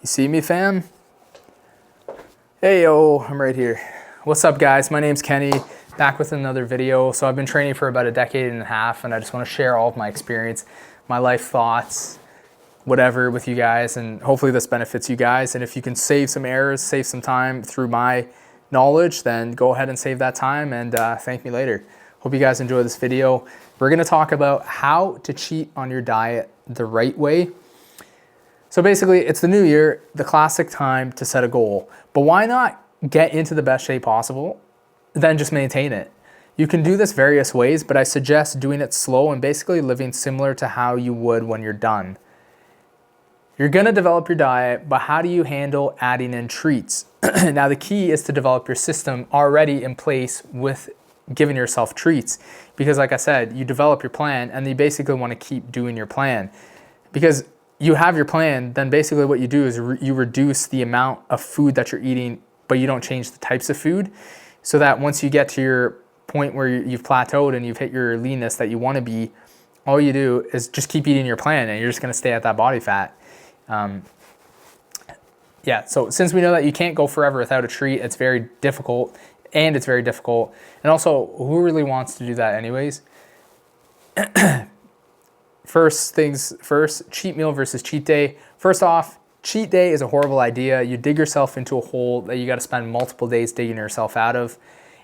You see me, fam? Hey, yo, I'm right here. What's up, guys? My name's Kenny, back with another video. So I've been training for about a decade and a half, and I just want to share all of my experience, my life thoughts, whatever with you guys, and hopefully this benefits you guys. And if you can save some errors, save some time through my knowledge, then go ahead and save that time and thank me later. Hope you guys enjoy this video. We're gonna talk about how to cheat on your diet the right way. So basically, it's the new year, the classic time to set a goal. But why not get into the best shape possible, then just maintain it? You can do this various ways, but I suggest doing it slow and basically living similar to how you would when you're done. You're gonna develop your diet, but how do you handle adding in treats? Now the key is to develop your system already in place with giving yourself treats. Because like I said, you develop your plan and you basically wanna keep doing your plan. Because you have your plan, then basically what you do is you reduce the amount of food that you're eating, but you don't change the types of food, so that once you get to your point where you've plateaued and you've hit your leanness that you want to be, all you do is just keep eating your plan and you're just going to stay at that body fat. Yeah, so since we know that you can't go forever without a treat, it's very difficult, and also, who really wants to do that anyways? First things first, cheat meal versus cheat day. First off, cheat day is a horrible idea. You dig yourself into a hole that you got to spend multiple days digging yourself out of.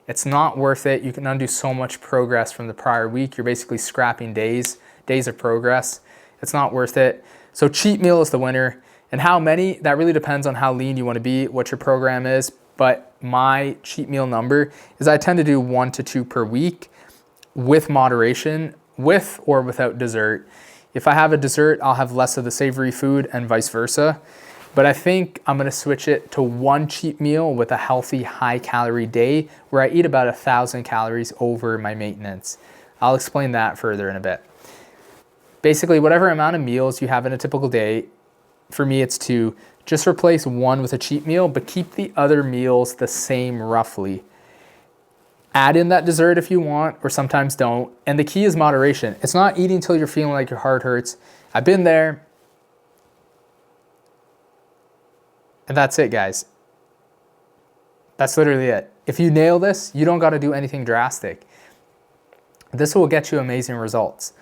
It's not worth it. You can undo so much progress from the prior week. You're basically scrapping days of progress. It's not worth it. So cheat meal is the winner. And how many? That really depends on how lean you want to be, what your program is. But my cheat meal number is I tend to do 1 to 2 per week with moderation, with or without dessert. If I have a dessert, I'll have less of the savory food and vice versa. But I think I'm gonna switch it to 1 cheat meal with a healthy, high calorie day where I eat about 1,000 calories over my maintenance. I'll explain that further in a bit. Basically, whatever amount of meals you have in a typical day, for me it's 2. Just replace 1 with a cheat meal, but keep the other meals the same roughly. Add in that dessert if you want, or sometimes don't. And the key is moderation. It's not eating till you're feeling like your heart hurts. I've been there. And that's it, guys. That's literally it. If you nail this, you don't got to do anything drastic. This will get you amazing results.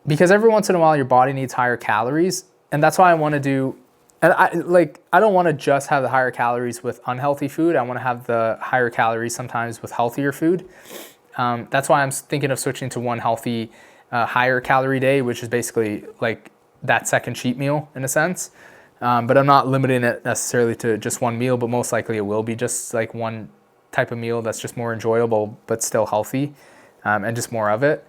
Because every once in a while, your body needs higher calories. And that's why I want to do, and I don't want to just have the higher calories with unhealthy food. I want to have the higher calories sometimes with healthier food. That's why I'm thinking of switching to 1 healthy, higher calorie day, which is basically like that second cheat meal in a sense. But I'm not limiting it necessarily to just 1 meal, but most likely it will be just like 1 type of meal that's just more enjoyable, but still healthy, and just more of it.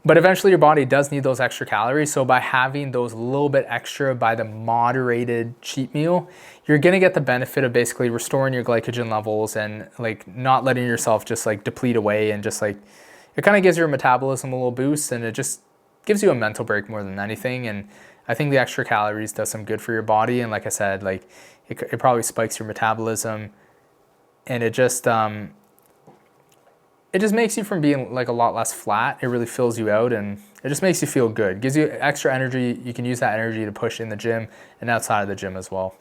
But eventually your body does need those extra calories. So by having those little bit extra by the moderated cheat meal, you're gonna get the benefit of basically restoring your glycogen levels and like not letting yourself just like deplete away, and just like, it kind of gives your metabolism a little boost, and it just gives you a mental break more than anything. And I think the extra calories does some good for your body. And like I said, like it probably spikes your metabolism, and it just makes you from being like a lot less flat. It really fills you out, and it just makes you feel good. Gives you extra energy. You can use that energy to push in the gym and outside of the gym as well.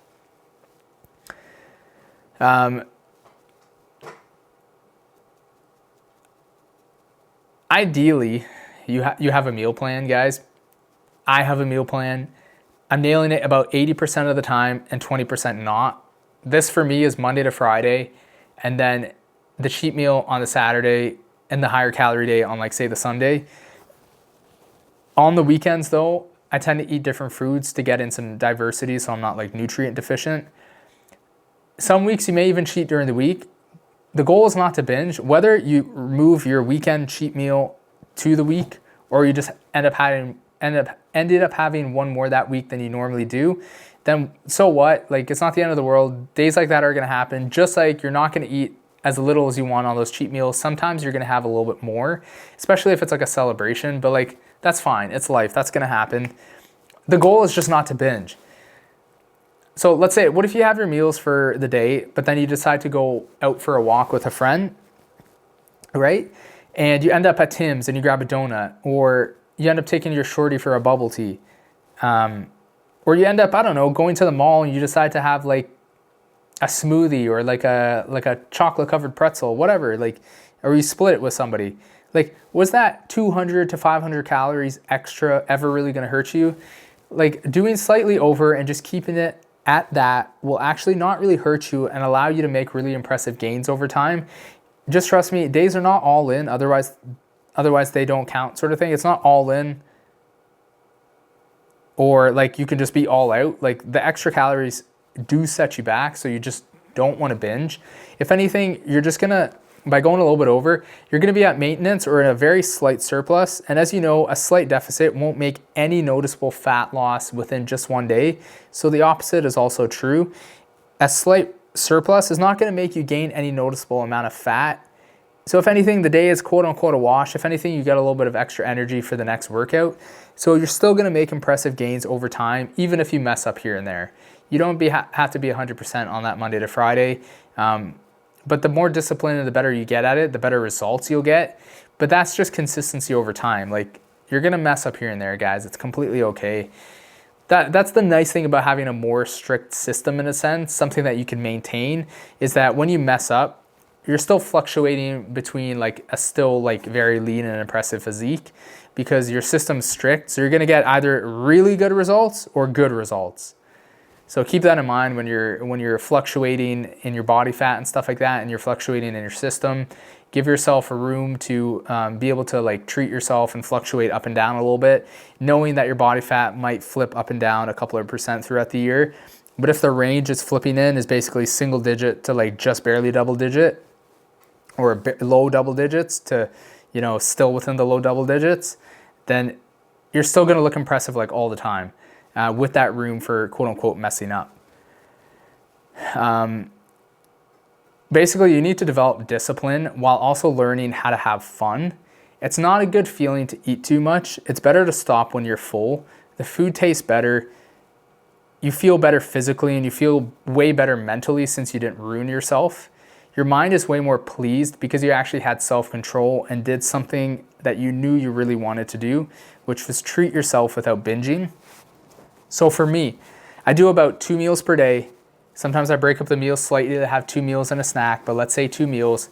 Ideally, you have a meal plan, guys. I have a meal plan. I'm nailing it about 80% of the time and 20% not. This for me is Monday to Friday, and then the cheat meal on the Saturday and the higher calorie day on like say the Sunday. On the weekends though, I tend to eat different foods to get in some diversity so I'm not like nutrient deficient. Some weeks you may even cheat during the week. The goal is not to binge. Whether you move your weekend cheat meal to the week, or you just ended up having 1 more that week than you normally do, then so what? Like, it's not the end of the world. Days like that are gonna happen. Just like you're not gonna eat as little as you want on those cheat meals. Sometimes you're gonna have a little bit more, especially if it's like a celebration, but like, that's fine, it's life, that's gonna happen. The goal is just not to binge. So let's say, what if you have your meals for the day, but then you decide to go out for a walk with a friend, right? And you end up at Tim's and you grab a donut, or you end up taking your shorty for a bubble tea. Or you end up, I don't know, going to the mall and you decide to have like a smoothie or like a chocolate covered pretzel, whatever, like, or you split it with somebody. Like, was that 200 to 500 calories extra ever really going to hurt you? Like, doing slightly over and just keeping it at that will actually not really hurt you and allow you to make really impressive gains over time. Just trust me, days are not all in, otherwise they don't count, sort of thing. It's not all in, or like you can just be all out. Like, the extra calories do set you back, so you just don't want to binge. If anything, you're just gonna, by going a little bit over, you're gonna be at maintenance or in a very slight surplus. And as you know, a slight deficit won't make any noticeable fat loss within just one day. So the opposite is also true. A slight surplus is not gonna make you gain any noticeable amount of fat. So if anything, the day is quote unquote a wash. If anything, you get a little bit of extra energy for the next workout. So you're still gonna make impressive gains over time, even if you mess up here and there. You don't have to be 100% on that Monday to Friday. But the more disciplined and the better you get at it, the better results you'll get. But that's just consistency over time. Like, you're gonna mess up here and there, guys. It's completely okay. That's the nice thing about having a more strict system, in a sense, something that you can maintain, is that when you mess up, you're still fluctuating between like a still like very lean and impressive physique, because your system's strict. So you're gonna get either really good results or good results. So keep that in mind when you're fluctuating in your body fat and stuff like that, and you're fluctuating in your system. Give yourself a room to be able to like treat yourself and fluctuate up and down a little bit, knowing that your body fat might flip up and down a couple of % throughout the year. But if the range it's flipping in is basically single digit to like just barely double digit, or low double digits to, you know, still within the low double digits, then you're still gonna look impressive like all the time. With that room for quote unquote messing up. Basically, you need to develop discipline while also learning how to have fun. It's not a good feeling to eat too much. It's better to stop when you're full. The food tastes better. You feel better physically, and you feel way better mentally since you didn't ruin yourself. Your mind is way more pleased because you actually had self-control and did something that you knew you really wanted to do, which was treat yourself without binging. So for me, I do about 2 meals per day. Sometimes I break up the meals slightly to have 2 meals and a snack, but let's say 2 meals.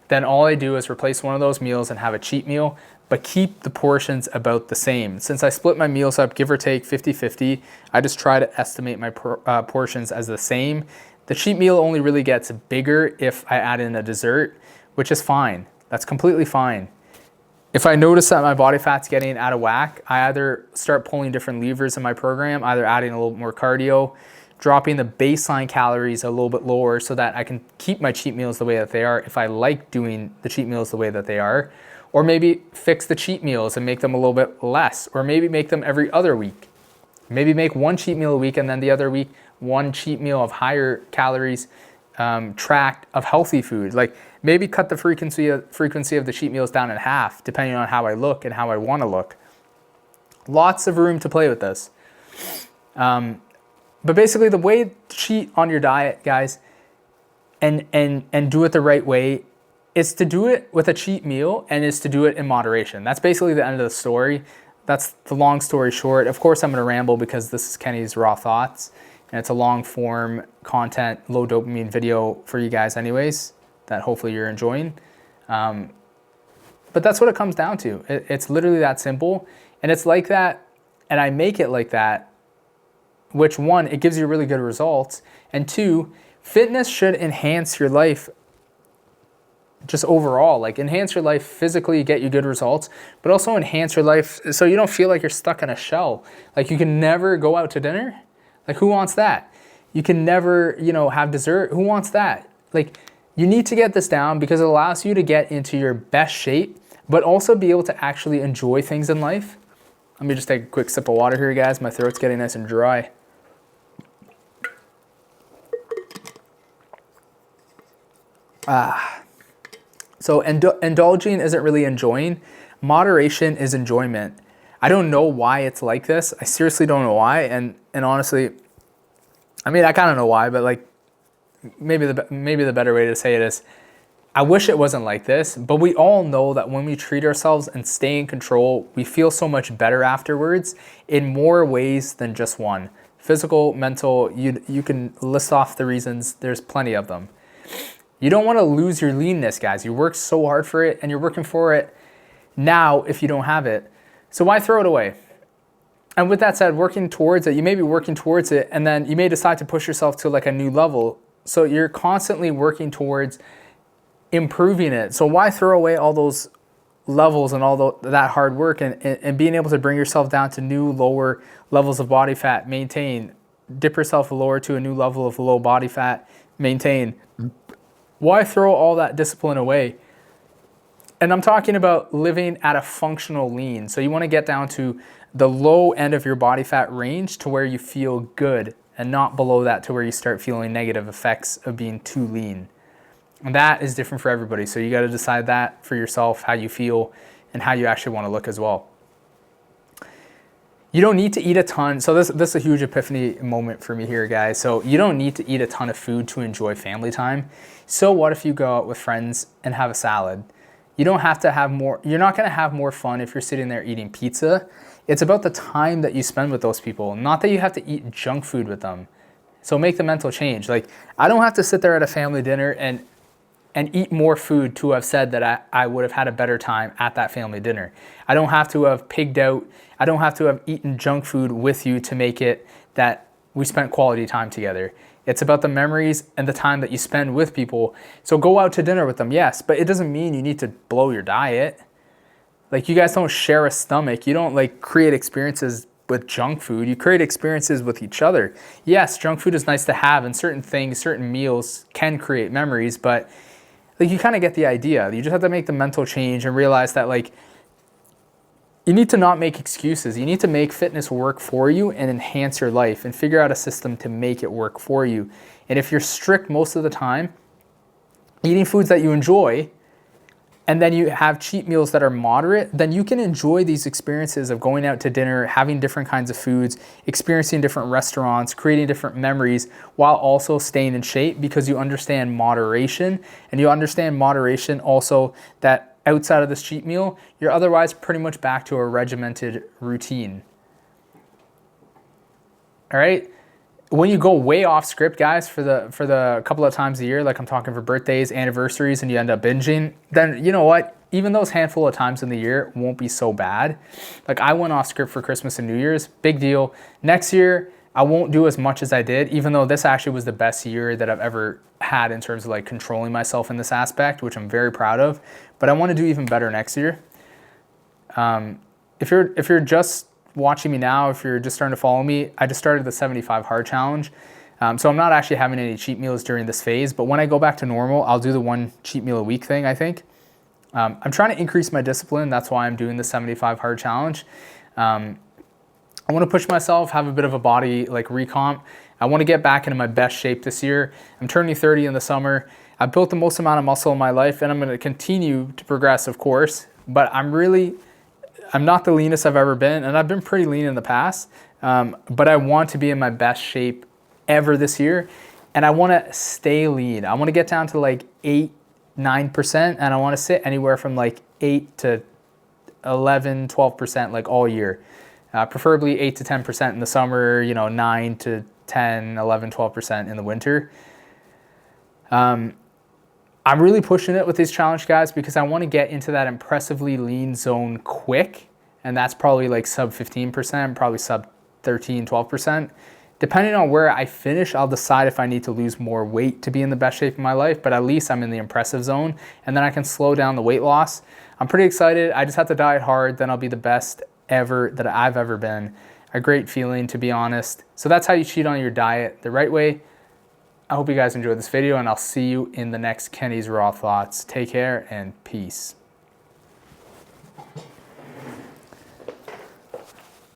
Then all I do is replace one of those meals and have a cheat meal, but keep the portions about the same. Since I split my meals up, give or take 50-50, I just try to estimate my portions as the same. The cheat meal only really gets bigger if I add in a dessert, which is fine. That's completely fine. If I notice that my body fat's getting out of whack, I either start pulling different levers in my program, either adding a little bit more cardio, dropping the baseline calories a little bit lower so that I can keep my cheat meals the way that they are if I like doing the cheat meals the way that they are, or maybe fix the cheat meals and make them a little bit less, or maybe make them every other week. Maybe make one cheat meal a week and then the other week, one cheat meal of higher calories, tracked of healthy food. Like, maybe cut the frequency of the cheat meals down in half, depending on how I look and how I want to look. Lots of room to play with this. But basically, the way to cheat on your diet, guys, and do it the right way, is to do it with a cheat meal, and is to do it in moderation. That's basically the end of the story. That's the long story short. Of course, I'm going to ramble because this is Kenny's Raw Thoughts, and it's a long form content, low dopamine video for you guys anyways, that hopefully you're enjoying. But that's what it comes down to. It's literally that simple. And it's like that, and I make it like that, which one, it gives you really good results. And two, fitness should enhance your life just overall. Like, enhance your life physically, get you good results, but also enhance your life so you don't feel like you're stuck in a shell. Like, you can never go out to dinner. Like, who wants that? You can never, have dessert. Who wants that? Like, you need to get this down because it allows you to get into your best shape, but also be able to actually enjoy things in life. Let me just take a quick sip of water here, guys. My throat's getting nice and dry. So indulging isn't really enjoying. Moderation is enjoyment. I don't know why it's like this. I seriously don't know why. And honestly, I mean, I kind of know why, but like, maybe the better way to say it is, I wish it wasn't like this, but we all know that when we treat ourselves and stay in control, we feel so much better afterwards in more ways than just one. Physical, mental, you can list off the reasons. There's plenty of them. You don't want to lose your leanness, guys. You work so hard for it, and you're working for it now if you don't have it. So why throw it away? And with that said, working towards it, you may be working towards it, and then you may decide to push yourself to like a new level. So you're constantly working towards improving it. So why throw away all those levels and all that hard work and being able to bring yourself down to new lower levels of body fat, maintain, dip yourself lower to a new level of low body fat, maintain. Why throw all that discipline away? And I'm talking about living at a functional lean. So you want to get down to the low end of your body fat range to where you feel good, and not below that to where you start feeling negative effects of being too lean. And that is different for everybody. So you got to decide that for yourself, how you feel and how you actually want to look as well. You don't need to eat a ton. So this is a huge epiphany moment for me here, guys. So you don't need to eat a ton of food to enjoy family time. So what if you go out with friends and have a salad? You don't have to have more. You're not going to have more fun if you're sitting there eating pizza. It's about the time that you spend with those people, not that you have to eat junk food with them. So make the mental change. Like, I don't have to sit there at a family dinner and eat more food to have said that I would have had a better time at that family dinner. I don't have to have pigged out. I don't have to have eaten junk food with you to make it that we spent quality time together. It's about the memories and the time that you spend with people. So go out to dinner with them, yes, but it doesn't mean you need to blow your diet. Like, you guys don't share a stomach. You don't like create experiences with junk food. You create experiences with each other. Yes, junk food is nice to have, and certain things, certain meals can create memories, but like, you kind of get the idea. You just have to make the mental change and realize that, like, you need to not make excuses. You need to make fitness work for you and enhance your life and figure out a system to make it work for you. And if you're strict most of the time, eating foods that you enjoy, and then you have cheat meals that are moderate, then you can enjoy these experiences of going out to dinner, having different kinds of foods, experiencing different restaurants, creating different memories, while also staying in shape, because you understand moderation. And you understand moderation also that outside of this cheat meal, you're otherwise pretty much back to a regimented routine. All right? When you go way off script, guys, for the couple of times a year, like I'm talking for birthdays, anniversaries, and you end up binging, then you know what? Even those handful of times in the year won't be so bad. Like, I went off script for Christmas and New Year's, big deal. Next year, I won't do as much as I did, even though this actually was the best year that I've ever had in terms of like controlling myself in this aspect, which I'm very proud of. But I want to do even better next year. If you're just watching me now, if you're just starting to follow me, I just started the 75 hard challenge. So I'm not actually having any cheat meals during this phase, but when I go back to normal, I'll do the one cheat meal a week thing, I think. I'm trying to increase my discipline. That's why I'm doing the 75 hard challenge. I want to push myself, have a bit of a body like recomp. I want to get back into my best shape this year. I'm turning 30 in the summer. I've built the most amount of muscle in my life, and I'm going to continue to progress, of course, but I'm not the leanest I've ever been, and I've been pretty lean in the past, but I want to be in my best shape ever this year, and I want to stay lean. I want to get down to like 8-9%, and I want to sit anywhere from like 8 to 11, 12% like all year. Preferably 8 to 10% in the summer, 9 to 10, 11, 12% in the winter. I'm really pushing it with these challenge, guys, because I want to get into that impressively lean zone quick. And that's probably like sub 15%, probably sub 13, 12%. Depending on where I finish, I'll decide if I need to lose more weight to be in the best shape of my life, but at least I'm in the impressive zone, and then I can slow down the weight loss. I'm pretty excited. I just have to diet hard, then I'll be the best ever that I've ever been. A great feeling, to be honest. So that's how you cheat on your diet the right way. I hope you guys enjoyed this video, and I'll see you in the next Kenny's Raw Thoughts. Take care and peace.